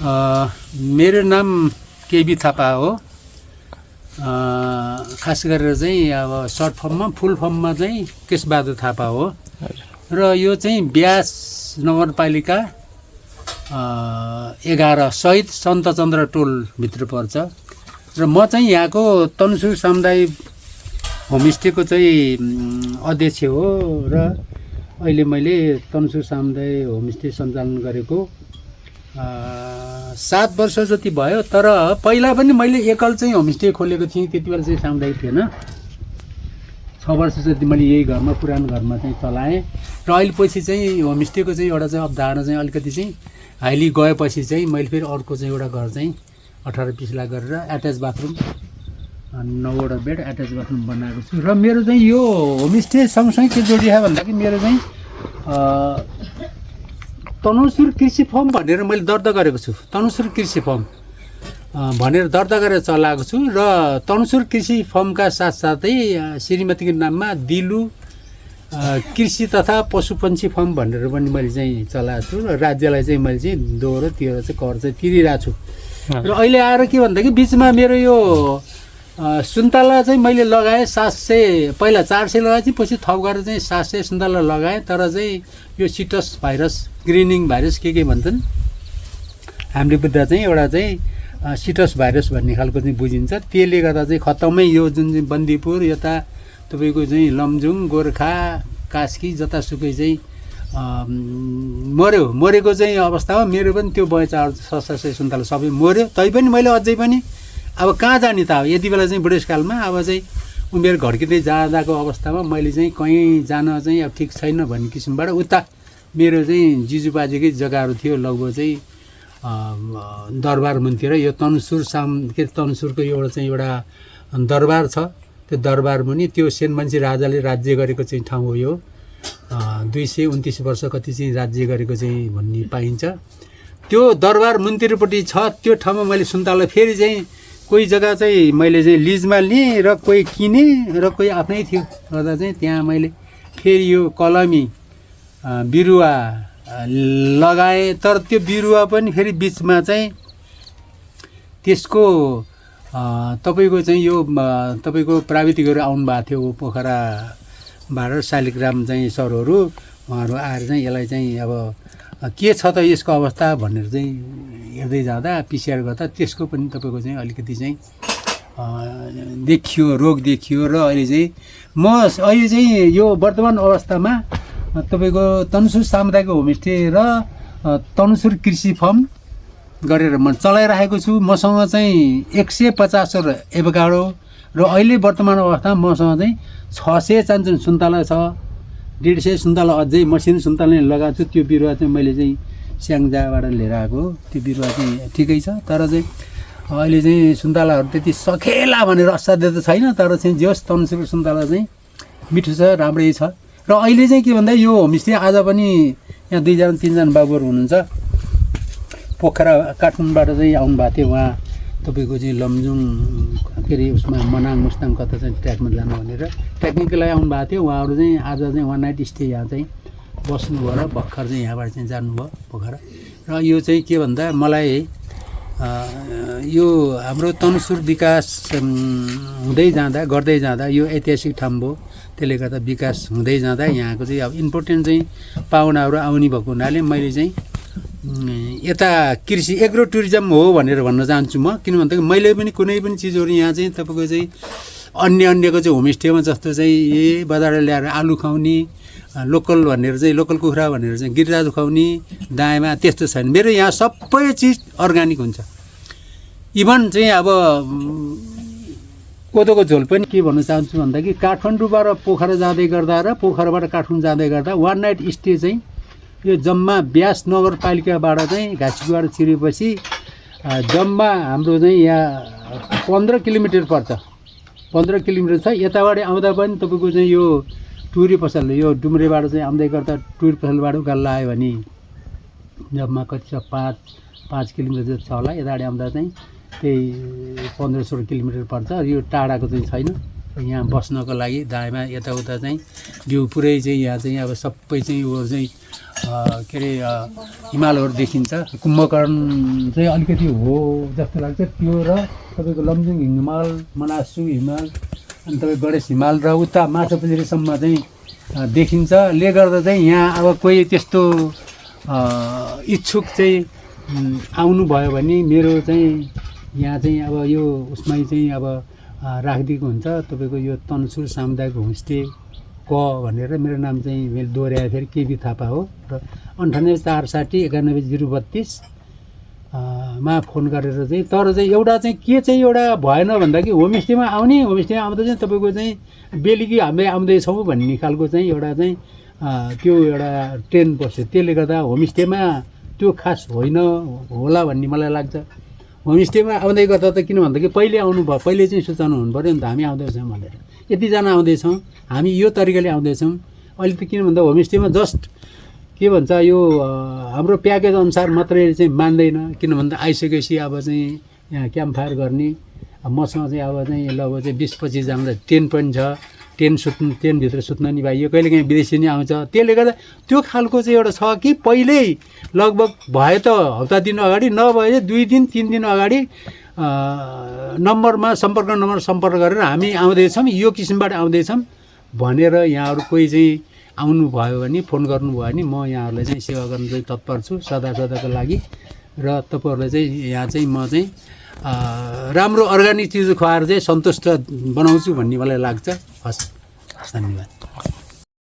मेरो नाम केबी थापा हो। खास गरेर चाहिँ अब सर्ट फर्ममा फुल फर्ममा चाहिँ केशबहादुर थापा हो र यो चाहिँ ब्यास नगरपालिका 11 सहित सन्तचन्द्र टोलभित्र पर्छ र म चाहिँ यहाँको तनसुर सामुदायिक होमस्टेको चाहिँ अध्यक्ष हो र अहिले मैले तनसुर सामुदायिक होमस्टे सञ्चालन गरेको 7 वर्ष जति भयो। तर पहिला पनि मैले एकल चाहिँ होमस्टे खोलेको थिएँ, त्यति बेला चाहिँ सामुदायिक थिएन। 6 वर्ष जति मैले यही घरमा पुरानो घरमा चाहिँ चलाएँ र अहिले पछि चाहिँ होमस्टेको चाहिँ एउटा चाहिँ अवधारणा चाहिँ अलिकति चाहिँ हाइली गएपछि चाहिँ मैले फेरि अर्को चाहिँ एउटा घर चाहिँ 18-20 लाख गरेर एट्याच बाथरुम 9वटा बेड एट्याच बाथरुम बनाएको छु। र मेरो चाहिँ यो होमस्टे सँगसँगै के जोडियो भन्दाखेरि मेरो चाहिँ तनसुर कृषि फर्म भनेर मैले दर्ता गरेको छु। तनसुर कृषि फर्म भनेर दर्ता गरेर चलाएको छु र तनसुर कृषि फर्मका साथसाथै श्रीमतीको नाममा दिलु कृषि तथा पशुपन्छी फर्म भनेर पनि मैले चाहिँ चलाएको छु र राज्यलाई चाहिँ मैले चाहिँ दोहोरो तिरेर चाहिँ कर चाहिँ तिरिरहेको छु। र अहिले आएर के भन्दाखेरि बिचमा मेरो यो सुन्तला चाहिँ मैले लगाएँ 700, पहिला 400 लगाएँ थिएँ, पछि थप गरेर चाहिँ 700 सुन्तला लगाएँ। तर चाहिँ यो सिटस भाइरस, ग्रिनिङ भाइरस के भन्छन् हामीले बुझ्दा चाहिँ एउटा चाहिँ सिटस भाइरस भन्ने खालको चाहिँ बुझिन्छ। त्यसले गर्दा चाहिँ खतमै यो जुन चाहिँ बन्दीपुर यता तपाईँको चाहिँ लमजुङ गोर्खा कास्की जतासुकै चाहिँ मरेको चाहिँ अवस्थामा मेरो पनि त्यो 700 सुन्तला सबै मऱ्यो। तैपनि मैले अझै पनि अब कहाँ जाने त, अब यति बेला चाहिँ बुढेसकालमा अब चाहिँ उमेर घड्किँदै जाँदाको अवस्थामा मैले चाहिँ कहीँ जान चाहिँ अब ठिक छैन भन्ने किसिमबाट उता मेरो चाहिँ जिजुबाजेकै जग्गाहरू थियो लगभग चाहिँ दरबार मुनितिर यो तनसुरको एउटा दरबार छ। त्यो दरबार मुनि त्यो सेनमान्छे राजाले राज्य गरेको चाहिँ ठाउँ हो। यो 229 वर्ष कति चाहिँ राज्य गरेको चाहिँ भन्ने पाइन्छ। त्यो दरबार मुनितिरपट्टि छ। त्यो ठाउँमा मैले सुन्तला फेरि चाहिँ कोही जग्गा चाहिँ मैले चाहिँ लिजमा लिएँ र कोही किनेँ र कोही आफ्नै थियो गर्दा चाहिँ त्यहाँ मैले फेरि यो कलमी बिरुवा लगाएँ। तर त्यो बिरुवा पनि फेरि बिचमा चाहिँ त्यसको तपाईँको चाहिँ यो तपाईँको प्राविधिकहरू आउनुभएको थियो पोखराबाट, शालिग्राम चाहिँ सरहरू उहाँहरू आएर चाहिँ यसलाई चाहिँ अब के छ त यसको अवस्था भनेर चाहिँ हेर्दै जाँदा पिसिआर गर्दा त्यसको पनि तपाईँको चाहिँ अलिकति चाहिँ देखियो, रोग देखियो। र अहिले चाहिँ यो वर्तमान अवस्थामा तपाईँको तनसुर सामुदायिक होमस्टे र तनसुर कृषि फर्म गरेर म चलाइरहेको छु। मसँग चाहिँ 150 एभोकाडो र अहिले वर्तमान अवस्थामा मसँग चाहिँ 600 चान्चुन सुन्तला छ। 150 सुन्तला अझै मसिनो सुन्तला नै लगाएको छु। त्यो बिरुवा चाहिँ मैले चाहिँ स्याङ्जाबाट लिएर आएको, त्यो बिरुवा चाहिँ ठिकै छ। तर चाहिँ अहिले चाहिँ सुन्तलाहरू त्यति सखेला भनेर असाध्य त छैन, तर चाहिँ जस तनसुर सुन्तला चाहिँ मिठो छ, राम्रै छ। र अहिले चाहिँ के भन्दा यो होमस्टे आज पनि यहाँ 2-3जना बाबुहरू हुनुहुन्छ पोखरा काठमाडौँबाट चाहिँ आउनुभएको थियो। उहाँ तपाईँको चाहिँ लमजुङ फेरि उसमा मनाङ मुस्ताङ कता चाहिँ ट्र्याकमा जानु भनेर ट्रेकिङको लागि आउनुभएको थियो। उहाँहरू चाहिँ आज चाहिँ 1 नाइट स्टे यहाँ चाहिँ बस्नुभयो र भर्खर चाहिँ यहाँबाट चाहिँ जानुभयो पोखरा। र यो चाहिँ के भन्दा मलाई यो हाम्रो तनसुर विकास हुँदै जाँदा गर्दै जाँदा यो ऐतिहासिक ठाउँ भयो। त्यसले गर्दा विकास हुँदै जाँदा यहाँको चाहिँ अब इम्पोर्टेन्ट चाहिँ पाहुनाहरू आउने भएको हुनाले मैले चाहिँ यता कृषि एग्रो टुरिज्म हो भनेर भन्न चाहन्छु म। किन भन्दाखेरि मैले पनि कुनै पनि चिजहरू यहाँ चाहिँ तपाईँको चाहिँ अन्यको चाहिँ होमस्टेमा जस्तो चाहिँ बजारबाट ल्याएर आलु खुवाउने, लोकल भनेर चाहिँ लोकल कुखुरा भनेर चाहिँ गिरिराजु खुवाउने दायाँमा त्यस्तो छैन। मेरो यहाँ सबै चिज अर्ग्यानिक हुन्छ। इभन चाहिँ अब कोदोको झोल पनि के भन्न चाहन्छु भन्दाखेरि काठमाडौँबाट पोखरा जाँदै गर्दा र पोखराबाट काठमाडौँ जाँदै गर्दा 1 नाइट स्टे चाहिँ यो जम्मा ब्यास नगरपालिकाबाट चाहिँ घाँसीबाट छिरेपछि जम्मा हाम्रो चाहिँ यहाँ 15 किलोमिटर पर्छ। 15 किलोमिटर छ। यताबाट आउँदा पनि तपाईँको चाहिँ यो टुरी पसल यो डुम्रेबाट चाहिँ आउँदै गर्दा टुरी पसलबाट उकालो आयो भने जम्मा कति छ 5 किलोमिटर जति छ होला। यताबाट आउँदा चाहिँ त्यही 15-16 किलोमिटर पर्छ। यो टाढाको चाहिँ छैन। यहाँ बस्नको लागि दायाँमा यताउता चाहिँ भ्यू पुरै चाहिँ यहाँ चाहिँ अब सबै चाहिँ ऊ चाहिँ के अरे हिमालहरू देखिन्छ। कुम्भकर्ण चाहिँ अलिकति हो जस्तो लाग्छ त्यो र तपाईँको लमजुङ हिमाल, मनासु हिमाल, अनि तपाईँ गणेश हिमाल र उता माछापुछ्रेसम्म चाहिँ देखिन्छ। ले गर्दा चाहिँ यहाँ अब कोही त्यस्तो इच्छुक चाहिँ आउनुभयो भने मेरो चाहिँ यहाँ चाहिँ अब यो उसमै चाहिँ अब राखिदिएको हुन्छ तपाईँको यो तनसुर सामुदायिक होमस्टे क भनेर। मेरो नाम चाहिँ मैले दोहोऱ्याए फेरि केबी थापा हो र 9846091032 मा फोन गरेर चाहिँ तर चाहिँ एउटा चाहिँ के चाहिँ एउटा भएन भन्दा कि होमस्टेमा आउँदा चाहिँ तपाईँको चाहिँ बेलुकी हामी आउँदैछौँ भन्ने खालको चाहिँ एउटा चाहिँ त्यो एउटा ट्रेन बस्यो। त्यसले गर्दा होमस्टेमा त्यो खास होइन होला भन्ने मलाई लाग्छ। होमस्टेमा आउँदै गर्दा त किन भन्दा कि पहिले आउनुभयो, पहिले चाहिँ सूचना हुनु पऱ्यो नि त हामी आउँदैछौँ भनेर। यतिजना आउँदैछौँ हामी यो तरिकाले आउँदैछौँ। अहिले त किन भन्दा होमस्टेमा जस्ट के भन्छ यो हाम्रो प्याकेज अनुसार मात्रै चाहिँ मान्दैन। किन भन्दा आइसकेपछि अब चाहिँ यहाँ क्याम्प फायर गर्ने मसँग चाहिँ अब चाहिँ लगभग चाहिँ 20-25 जना टेन्ट पनि छ। टेन्टभित्र सुत्न नि भाइ यो कहिलेकाहीँ विदेशी नै आउँछ। त्यसले गर्दा त्यो खालको चाहिँ एउटा छ कि पहिल्यै लगभग भए त हप्ता दिन अगाडि नभए 2 दिन 3 दिन अगाडि सम्पर्क नम्बर गरेर हामी आउँदैछौँ यो किसिमबाट आउँदैछौँ भनेर यहाँहरू कोही चाहिँ आउनुभयो भने फोन गर्नुभयो भने म यहाँहरूलाई चाहिँ सेवा गर्न चाहिँ तत्पर छु सदाको लागि। र तपाईँहरूलाई चाहिँ यहाँ चाहिँ म चाहिँ राम्रो अर्ग्यानिक चिज खुवाएर चाहिँ सन्तुष्ट बनाउँछु भन्ने मलाई लाग्छ। हस्, धन्यवाद।